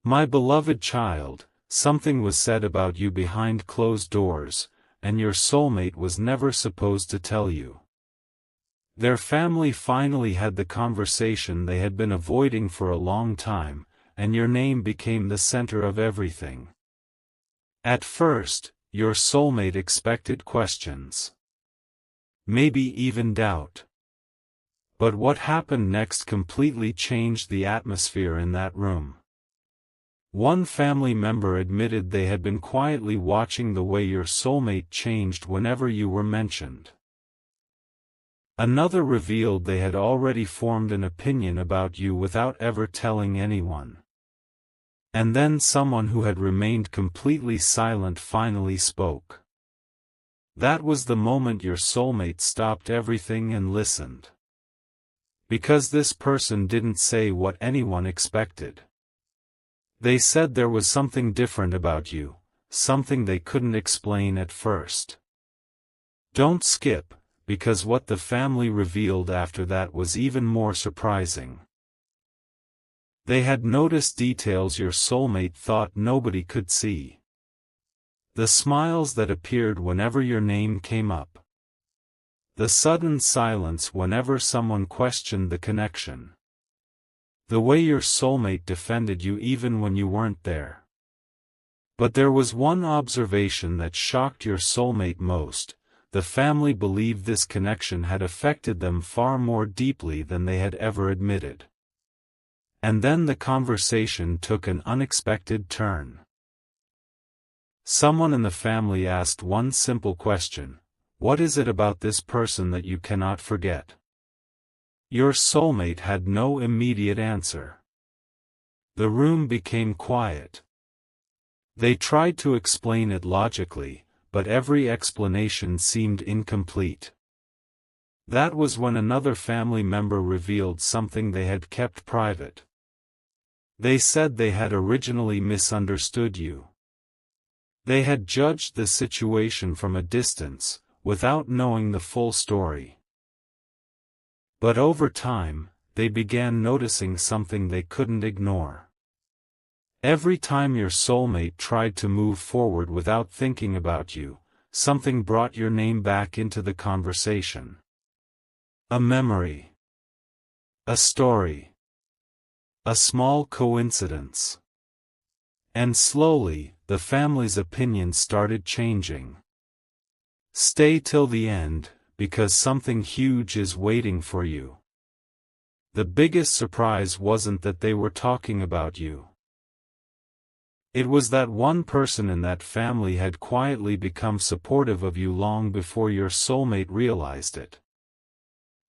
My beloved child, something was said about you behind closed doors, and your soulmate was never supposed to tell you. Their family finally had the conversation they had been avoiding for a long time, and your name became the center of everything. At first, your soulmate expected questions. Maybe even doubt. But what happened next completely changed the atmosphere in that room. One family member admitted they had been quietly watching the way your soulmate changed whenever you were mentioned. Another revealed they had already formed an opinion about you without ever telling anyone. And then someone who had remained completely silent finally spoke. That was the moment your soulmate stopped everything and listened. Because this person didn't say what anyone expected. They said there was something different about you, something they couldn't explain at first. Don't skip, because what the family revealed after that was even more surprising. They had noticed details your soulmate thought nobody could see. The smiles that appeared whenever your name came up. The sudden silence whenever someone questioned the connection. The way your soulmate defended you even when you weren't there. But there was one observation that shocked your soulmate most. The family believed this connection had affected them far more deeply than they had ever admitted. And then the conversation took an unexpected turn. Someone in the family asked one simple question: what is it about this person that you cannot forget? Your soulmate had no immediate answer. The room became quiet. They tried to explain it logically, but every explanation seemed incomplete. That was when another family member revealed something they had kept private. They said they had originally misunderstood you. They had judged the situation from a distance, without knowing the full story. But over time, they began noticing something they couldn't ignore. Every time your soulmate tried to move forward without thinking about you, something brought your name back into the conversation. A memory. A story. A small coincidence. And slowly, the family's opinion started changing. Stay till the end, because something huge is waiting for you. The biggest surprise wasn't that they were talking about you. It was that one person in that family had quietly become supportive of you long before your soulmate realized it.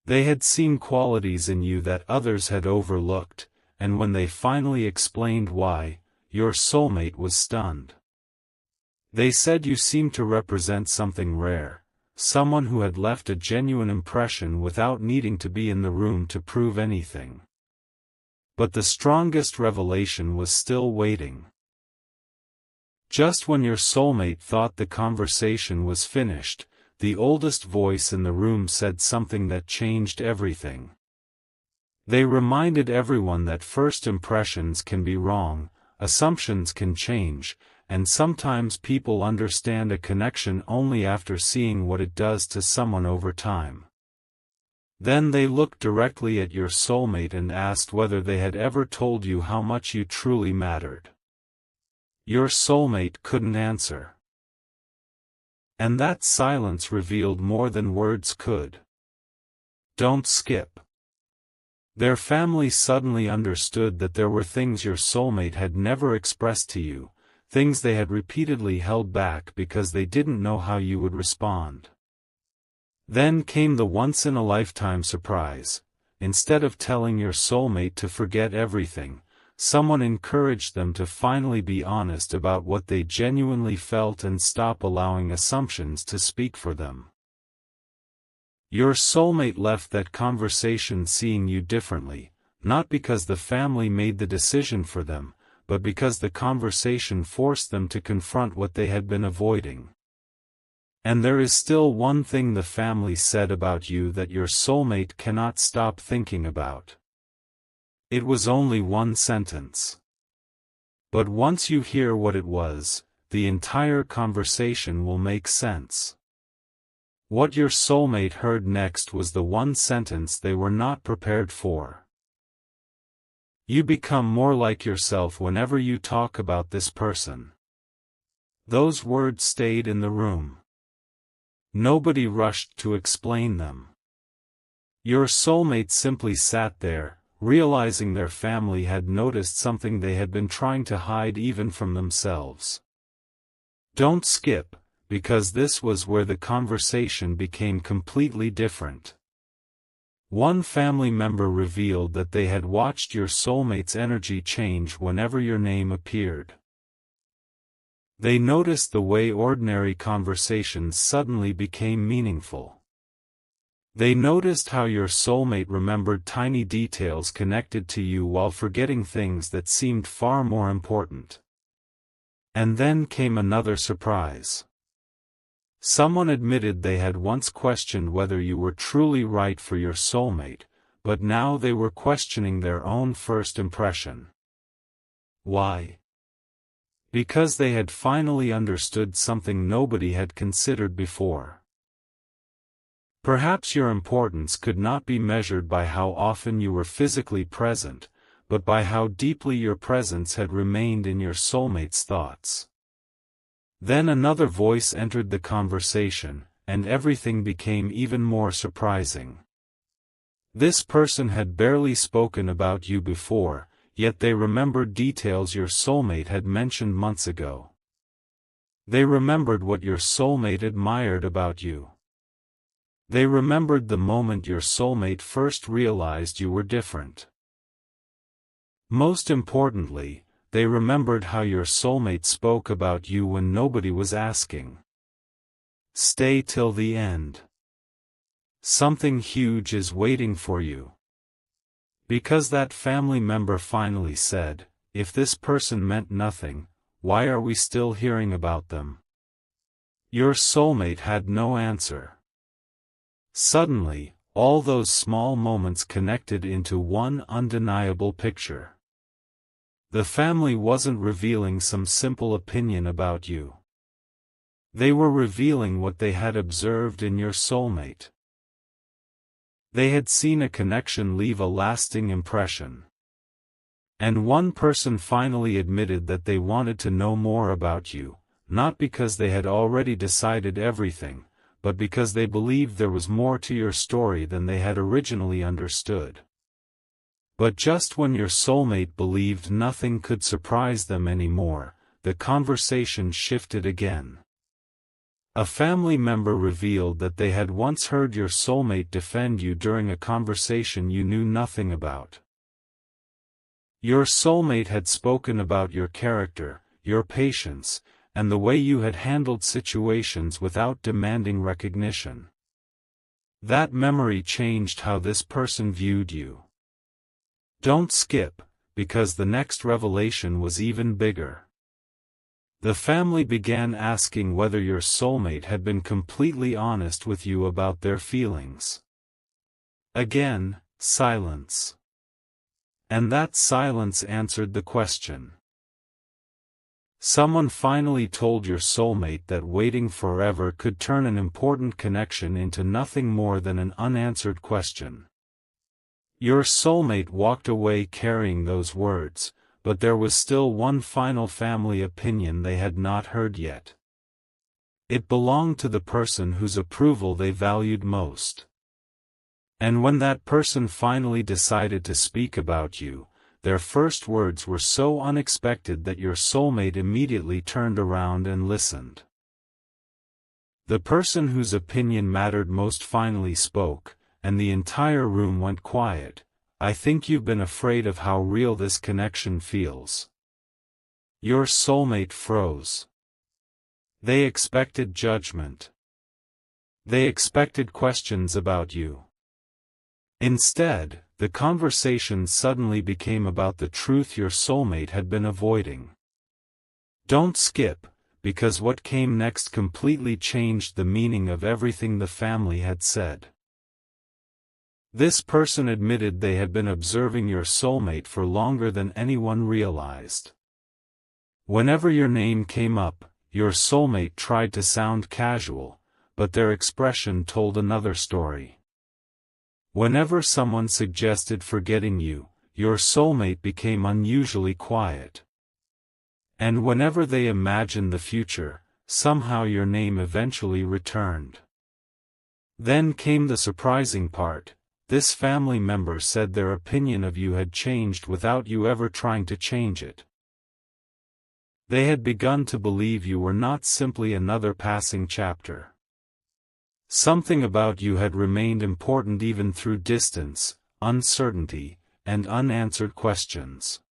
They had seen qualities in you that others had overlooked, and when they finally explained why, your soulmate was stunned. They said you seemed to represent something rare, someone who had left a genuine impression without needing to be in the room to prove anything. But the strongest revelation was still waiting. Just when your soulmate thought the conversation was finished, the oldest voice in the room said something that changed everything. They reminded everyone that first impressions can be wrong, assumptions can change, and sometimes people understand a connection only after seeing what it does to someone over time. Then they looked directly at your soulmate and asked whether they had ever told you how much you truly mattered. Your soulmate couldn't answer. And that silence revealed more than words could. Don't skip. Their family suddenly understood that there were things your soulmate had never expressed to you, things they had repeatedly held back because they didn't know how you would respond. Then came the once-in-a-lifetime surprise. Instead of telling your soulmate to forget everything, someone encouraged them to finally be honest about what they genuinely felt and stop allowing assumptions to speak for them. Your soulmate left that conversation seeing you differently, not because the family made the decision for them, but because the conversation forced them to confront what they had been avoiding. And there is still one thing the family said about you that your soulmate cannot stop thinking about. It was only one sentence. But once you hear what it was, the entire conversation will make sense. What your soulmate heard next was the one sentence they were not prepared for. You become more like yourself whenever you talk about this person. Those words stayed in the room. Nobody rushed to explain them. Your soulmate simply sat there, realizing their family had noticed something they had been trying to hide even from themselves. Don't skip, because this was where the conversation became completely different. One family member revealed that they had watched your soulmate's energy change whenever your name appeared. They noticed the way ordinary conversations suddenly became meaningful. They noticed how your soulmate remembered tiny details connected to you while forgetting things that seemed far more important. And then came another surprise. Someone admitted they had once questioned whether you were truly right for your soulmate, but now they were questioning their own first impression. Why? Because they had finally understood something nobody had considered before. Perhaps your importance could not be measured by how often you were physically present, but by how deeply your presence had remained in your soulmate's thoughts. Then another voice entered the conversation, and everything became even more surprising. This person had barely spoken about you before, yet they remembered details your soulmate had mentioned months ago. They remembered what your soulmate admired about you. They remembered the moment your soulmate first realized you were different. Most importantly, they remembered how your soulmate spoke about you when nobody was asking. Stay till the end. Something huge is waiting for you. Because that family member finally said, if this person meant nothing, why are we still hearing about them? Your soulmate had no answer. Suddenly, all those small moments connected into one undeniable picture. The family wasn't revealing some simple opinion about you. They were revealing what they had observed in your soulmate. They had seen a connection leave a lasting impression. And one person finally admitted that they wanted to know more about you, not because they had already decided everything, but because they believed there was more to your story than they had originally understood. But just when your soulmate believed nothing could surprise them anymore, the conversation shifted again. A family member revealed that they had once heard your soulmate defend you during a conversation you knew nothing about. Your soulmate had spoken about your character, your patience, and the way you had handled situations without demanding recognition. That memory changed how this person viewed you. Don't skip, because the next revelation was even bigger. The family began asking whether your soulmate had been completely honest with you about their feelings. Again, silence. And that silence answered the question. Someone finally told your soulmate that waiting forever could turn an important connection into nothing more than an unanswered question. Your soulmate walked away carrying those words, but there was still one final family opinion they had not heard yet. It belonged to the person whose approval they valued most. And when that person finally decided to speak about you, their first words were so unexpected that your soulmate immediately turned around and listened. The person whose opinion mattered most finally spoke, and the entire room went quiet. I think you've been afraid of how real this connection feels. Your soulmate froze. They expected judgment. They expected questions about you. Instead, the conversation suddenly became about the truth your soulmate had been avoiding. Don't skip, because what came next completely changed the meaning of everything the family had said. This person admitted they had been observing your soulmate for longer than anyone realized. Whenever your name came up, your soulmate tried to sound casual, but their expression told another story. Whenever someone suggested forgetting you, your soulmate became unusually quiet. And whenever they imagined the future, somehow your name eventually returned. Then came the surprising part. This family member said their opinion of you had changed without you ever trying to change it. They had begun to believe you were not simply another passing chapter. Something about you had remained important even through distance, uncertainty, and unanswered questions.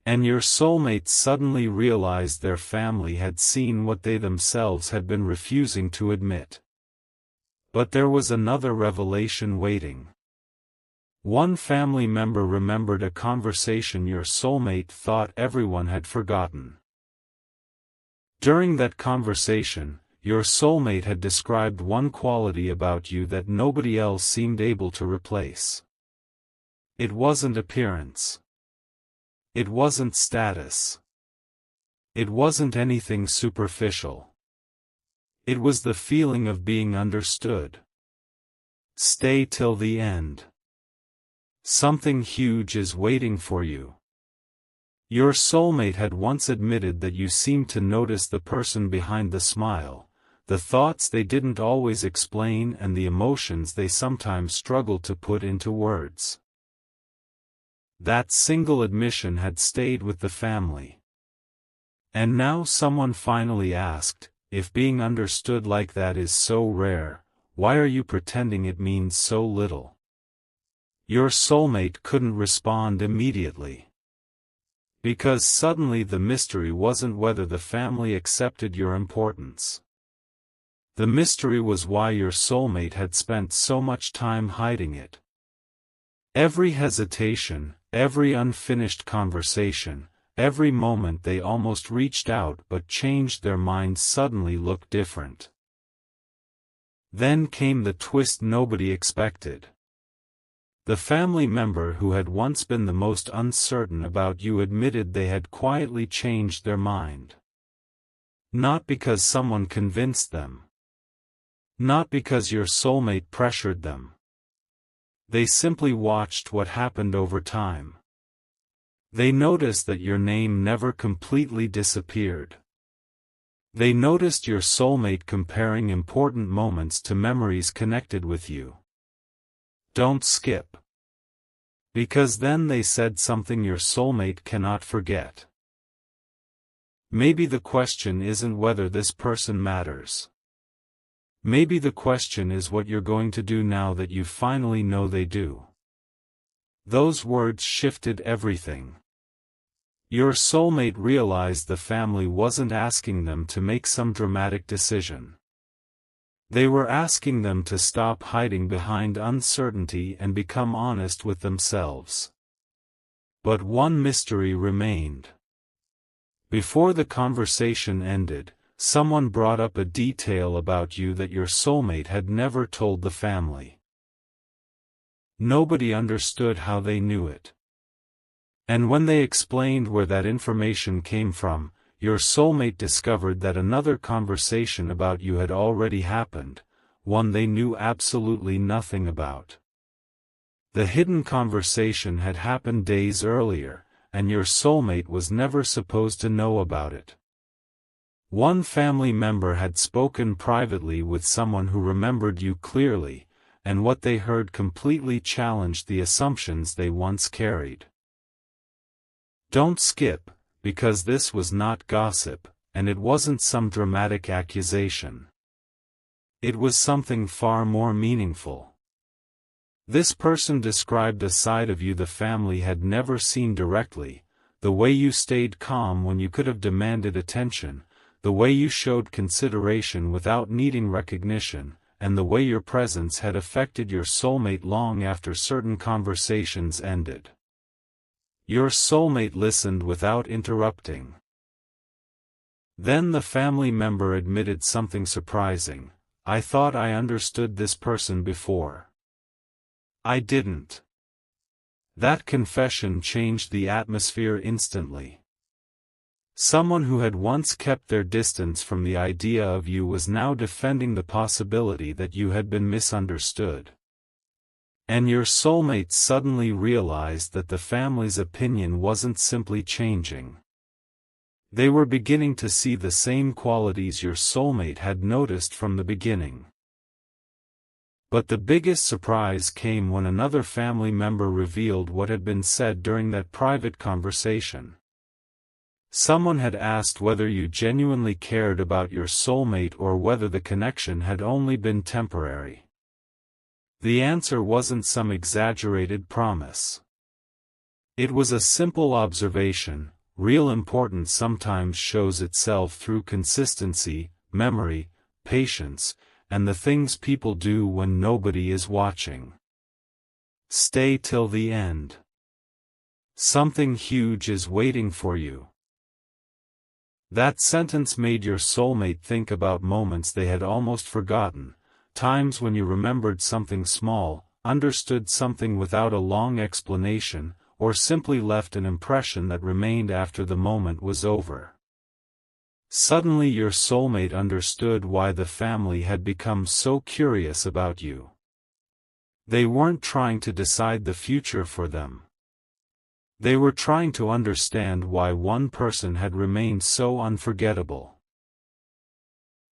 And your soulmate suddenly realized their family had seen what they themselves had been refusing to admit. But there was another revelation waiting. One family member remembered a conversation your soulmate thought everyone had forgotten. During that conversation, your soulmate had described one quality about you that nobody else seemed able to replace. It wasn't appearance. It wasn't status. It wasn't anything superficial. It was the feeling of being understood. Stay till the end. Something huge is waiting for you. Your soulmate had once admitted that you seemed to notice the person behind the smile, the thoughts they didn't always explain and the emotions they sometimes struggled to put into words. That single admission had stayed with the family. And now someone finally asked, if being understood like that is so rare, why are you pretending it means so little? Your soulmate couldn't respond immediately. Because suddenly the mystery wasn't whether the family accepted your importance. The mystery was why your soulmate had spent so much time hiding it. Every hesitation, every unfinished conversation, every moment they almost reached out but changed their minds suddenly looked different. Then came the twist nobody expected. The family member who had once been the most uncertain about you admitted they had quietly changed their mind. Not because someone convinced them. Not because your soulmate pressured them. They simply watched what happened over time. They noticed that your name never completely disappeared. They noticed your soulmate comparing important moments to memories connected with you. Don't skip. Because then they said something your soulmate cannot forget. Maybe the question isn't whether this person matters. Maybe the question is what you're going to do now that you finally know they do. Those words shifted everything. Your soulmate realized the family wasn't asking them to make some dramatic decision. They were asking them to stop hiding behind uncertainty and become honest with themselves. But one mystery remained. Before the conversation ended, someone brought up a detail about you that your soulmate had never told the family. Nobody understood how they knew it. And when they explained where that information came from, your soulmate discovered that another conversation about you had already happened, one they knew absolutely nothing about. The hidden conversation had happened days earlier, and your soulmate was never supposed to know about it. One family member had spoken privately with someone who remembered you clearly, and what they heard completely challenged the assumptions they once carried. Don't skip. Because this was not gossip, and it wasn't some dramatic accusation. It was something far more meaningful. This person described a side of you the family had never seen directly, the way you stayed calm when you could have demanded attention, the way you showed consideration without needing recognition, and the way your presence had affected your soulmate long after certain conversations ended. Your soulmate listened without interrupting. Then the family member admitted something surprising. I thought I understood this person before. I didn't. That confession changed the atmosphere instantly. Someone who had once kept their distance from the idea of you was now defending the possibility that you had been misunderstood. And your soulmate suddenly realized that the family's opinion wasn't simply changing. They were beginning to see the same qualities your soulmate had noticed from the beginning. But the biggest surprise came when another family member revealed what had been said during that private conversation. Someone had asked whether you genuinely cared about your soulmate or whether the connection had only been temporary. The answer wasn't some exaggerated promise. It was a simple observation: real importance sometimes shows itself through consistency, memory, patience, and the things people do when nobody is watching. Stay till the end. Something huge is waiting for you. That sentence made your soulmate think about moments they had almost forgotten, times when you remembered something small, understood something without a long explanation, or simply left an impression that remained after the moment was over. Suddenly your soulmate understood why the family had become so curious about you. They weren't trying to decide the future for them. They were trying to understand why one person had remained so unforgettable.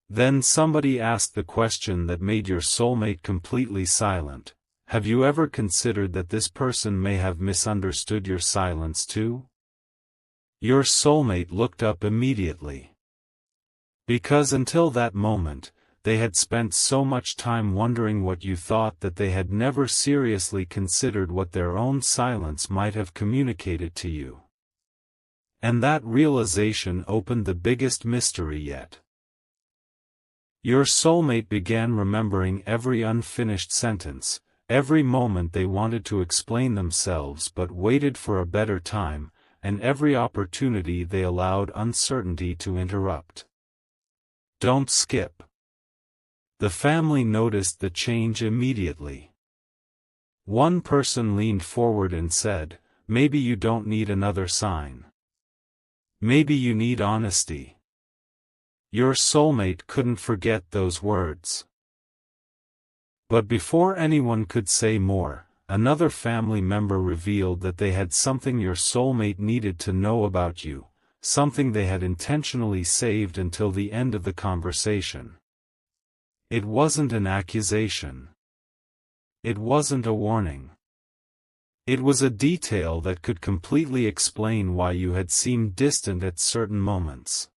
Then somebody asked the question that made your soulmate completely silent: have you ever considered that this person may have misunderstood your silence too? Your soulmate looked up immediately. Because until that moment, they had spent so much time wondering what you thought that they had never seriously considered what their own silence might have communicated to you. And that realization opened the biggest mystery yet. Your soulmate began remembering every unfinished sentence, every moment they wanted to explain themselves but waited for a better time, and every opportunity they allowed uncertainty to interrupt. Don't skip. The family noticed the change immediately. One person leaned forward and said, "Maybe you don't need another sign. Maybe you need honesty." Your soulmate couldn't forget those words. But before anyone could say more, another family member revealed that they had something your soulmate needed to know about you, something they had intentionally saved until the end of the conversation. It wasn't an accusation. It wasn't a warning. It was a detail that could completely explain why you had seemed distant at certain moments.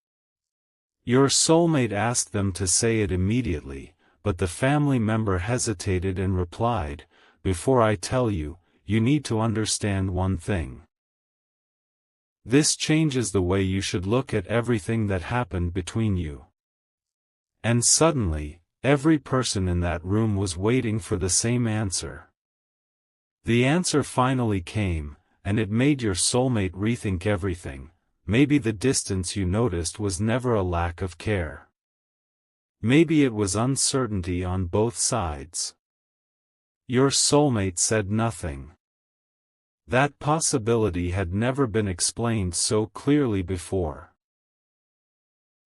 Your soulmate asked them to say it immediately, but the family member hesitated and replied, "Before I tell you, you need to understand one thing. This changes the way you should look at everything that happened between you." And suddenly, every person in that room was waiting for the same answer. The answer finally came, and it made your soulmate rethink everything. Maybe the distance you noticed was never a lack of care. Maybe it was uncertainty on both sides. Your soulmate said nothing. That possibility had never been explained so clearly before.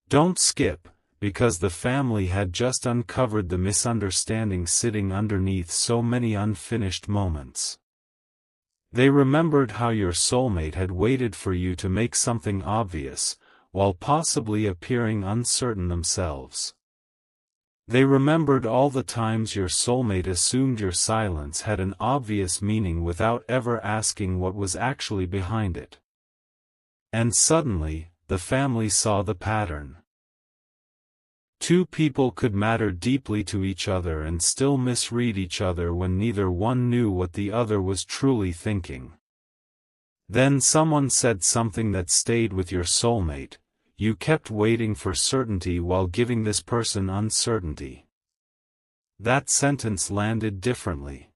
Don't skip, because the family had just uncovered the misunderstanding sitting underneath so many unfinished moments. They remembered how your soulmate had waited for you to make something obvious, while possibly appearing uncertain themselves. They remembered all the times your soulmate assumed your silence had an obvious meaning without ever asking what was actually behind it. And suddenly, the family saw the pattern. Two people could matter deeply to each other and still misread each other when neither one knew what the other was truly thinking. Then someone said something that stayed with your soulmate: "You kept waiting for certainty while giving this person uncertainty." That sentence landed differently.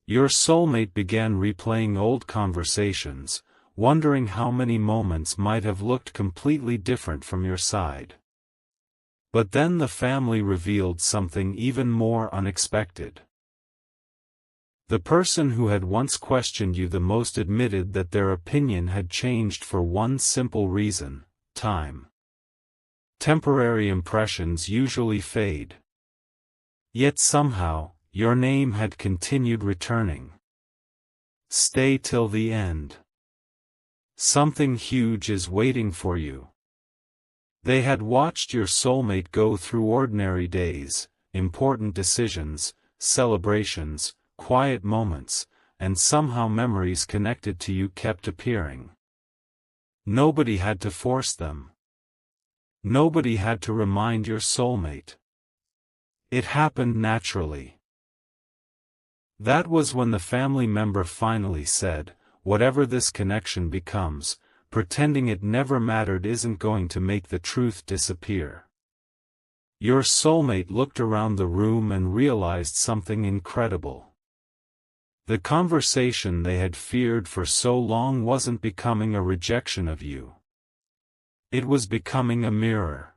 Your soulmate began replaying old conversations, wondering how many moments might have looked completely different from your side. But then the family revealed something even more unexpected. The person who had once questioned you the most admitted that their opinion had changed for one simple reason: time. Temporary impressions usually fade. Yet somehow, your name had continued returning. Stay till the end. Something huge is waiting for you. They had watched your soulmate go through ordinary days, important decisions, celebrations, quiet moments, and somehow memories connected to you kept appearing. Nobody had to force them. Nobody had to remind your soulmate. It happened naturally. That was when the family member finally said, "Whatever this connection becomes, pretending it never mattered isn't going to make the truth disappear." Your soulmate looked around the room and realized something incredible. The conversation they had feared for so long wasn't becoming a rejection of you. It was becoming a mirror.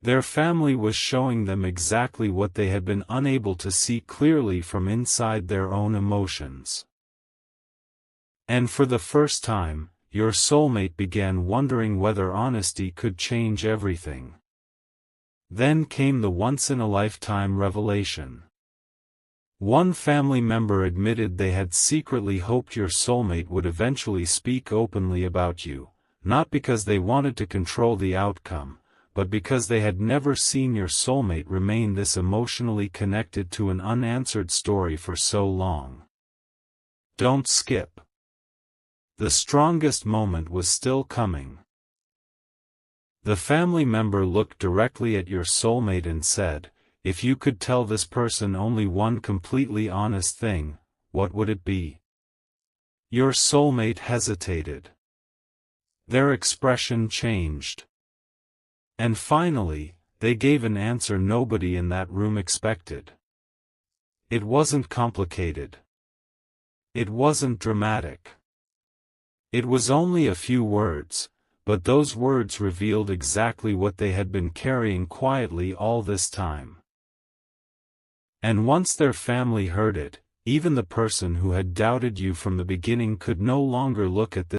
Their family was showing them exactly what they had been unable to see clearly from inside their own emotions. And for the first time, your soulmate began wondering whether honesty could change everything. Then came the once-in-a-lifetime revelation. One family member admitted they had secretly hoped your soulmate would eventually speak openly about you, not because they wanted to control the outcome, but because they had never seen your soulmate remain this emotionally connected to an unanswered story for so long. Don't skip. The strongest moment was still coming. The family member looked directly at your soulmate and said, "If you could tell this person only one completely honest thing, what would it be?" Your soulmate hesitated. Their expression changed. And finally, they gave an answer nobody in that room expected. It wasn't complicated. It wasn't dramatic. It was only a few words, but those words revealed exactly what they had been carrying quietly all this time. And once their family heard it, even the person who had doubted you from the beginning could no longer look at this